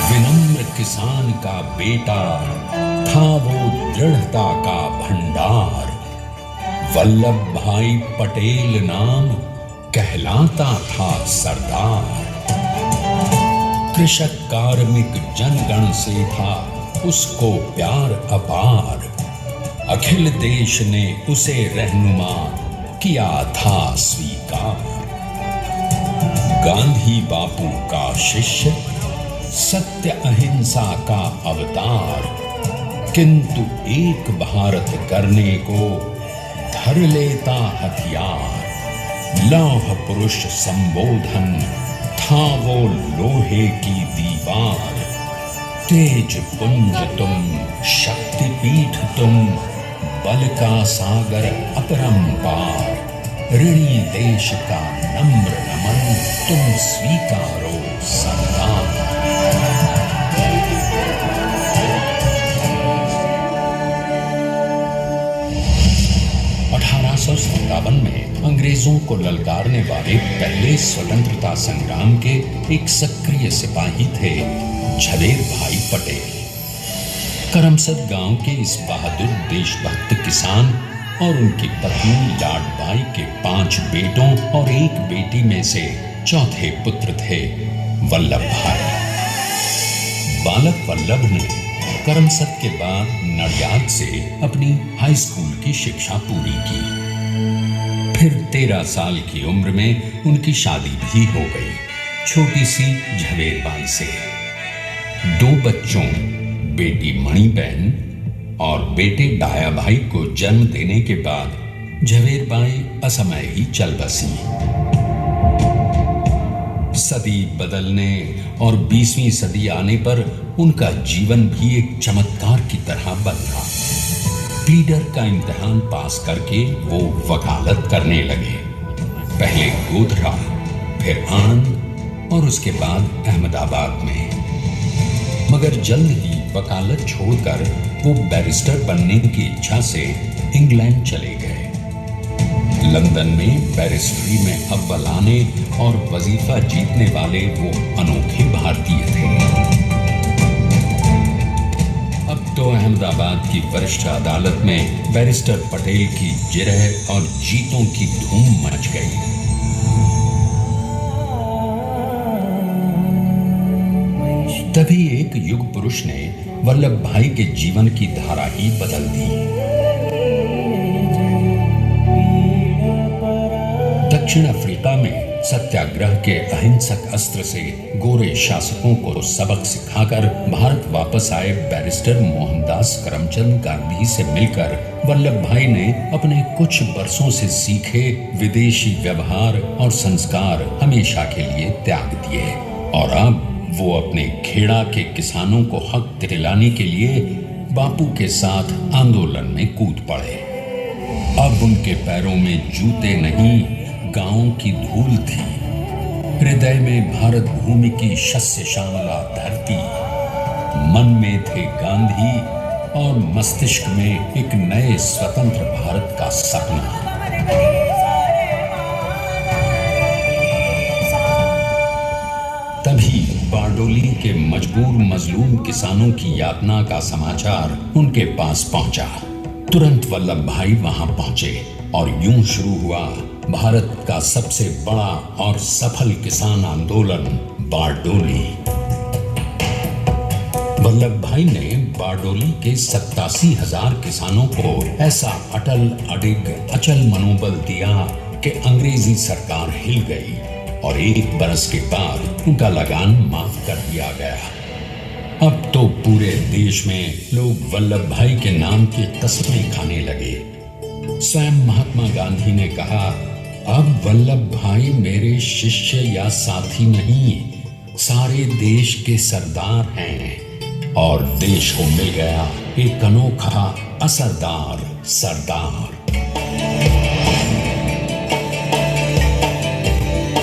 विनम्र किसान का बेटा था वो दृढ़ता का भंडार। वल्लभ भाई पटेल नाम कहलाता था सरदार। कृषक कार्मिक जनगण से था उसको प्यार अपार। अखिल देश ने उसे रहनुमा किया था स्वीकार। गांधी बापू का शिष्य, सत्य अहिंसा का अवतार, किंतु एक भारत करने को धर लेता हथियार। लौह पुरुष संबोधन था वो लोहे की दीवार। तेज पुंज तुम, शक्ति पीठ तुम, बल का सागर अपरंपार। ऋणी देश का नम्र नमन तुम स्वीकारो सरदार। 1857 में अंग्रेजों को ललकारने वाले पहले स्वतंत्रता संग्राम के एक सक्रिय सिपाही थे झवेर भाई पटेल। करमसद गांव के इस बहादुर देशभक्त किसान और उनकी पत्नी लाडबाई के 5 बेटों और 1 बेटी में से चौथे पुत्र थे वल्लभ भाई। बालक वल्लभ ने करमसद के बाद नडियाद से अपनी हाई स्कूल की शिक्षा पूरी की। फिर 13 साल की उम्र में उनकी शादी भी हो गई छोटी सी झवेरबाई से। 2 बच्चों, बेटी मणिबेन और बेटे डाया भाई को जन्म देने के बाद झवेरबाई असमय ही चल बसी। सदी बदलने और 20वीं सदी आने पर उनका जीवन भी एक चमत्कार की तरह बदला। प्लीडर का इम्तिहान पास करके वो वकालत करने लगे। पहले गोधरा, फिर आणंद और उसके बाद अहमदाबाद में। मगर जल्द ही वकालत छोड़कर वो बैरिस्टर बनने की इच्छा से इंग्लैंड चले गए। लंदन में बैरिस्ट्री में अव्वल आने और वजीफा जीतने वाले वो अनोखे भारतीय थे। अब तो अहमदाबाद की वरिष्ठ अदालत में बैरिस्टर पटेल की जिरह और जीतों की धूम मच गई। तभी एक युग पुरुष ने वल्लभ भाई के जीवन की धारा ही बदल दी। दक्षिण अफ्रीका में सत्याग्रह के अहिंसक अस्त्र से गोरे शासकों को सबक सिखाकर भारत वापस आए बैरिस्टर मोहनदास करमचंद गांधी से मिलकर वल्लभ भाई ने अपने कुछ बरसों से सीखे विदेशी व्यवहार और संस्कार हमेशा के लिए त्याग दिए और अब वो अपने खेड़ा के किसानों को हक दिलाने के लिए बापू के साथ आंदोलन में कूद पड़े। अब उनके पैरों में जूते नहीं, गांवों की धूल थी। हृदय में भारत भूमि की शस्य श्यामला धरती, मन में थे गांधी और मस्तिष्क में एक नए स्वतंत्र भारत का सपना। तभी बारडोली के मजबूर मजलूम किसानों की यातना का समाचार उनके पास पहुंचा। तुरंत वल्लभ भाई वहां पहुंचे और यूं शुरू हुआ भारत का सबसे बड़ा और सफल किसान आंदोलन, बारडोली। वल्लभ भाई ने बारडोली के 87,000 किसानों को ऐसा अटल अडिग अचल मनोबल दिया कि अंग्रेजी सरकार हिल गई और 1 बरस के बाद उनका लगान माफ कर दिया गया। अब तो पूरे देश में लोग वल्लभ भाई के नाम की कसमें खाने लगे। स्वयं महात्मा गांधी ने कहा, अब वल्लभ भाई मेरे शिष्य या साथी नहीं, सारे देश के सरदार हैं। और देश को मिल गया एक अनोखा असरदार सरदार।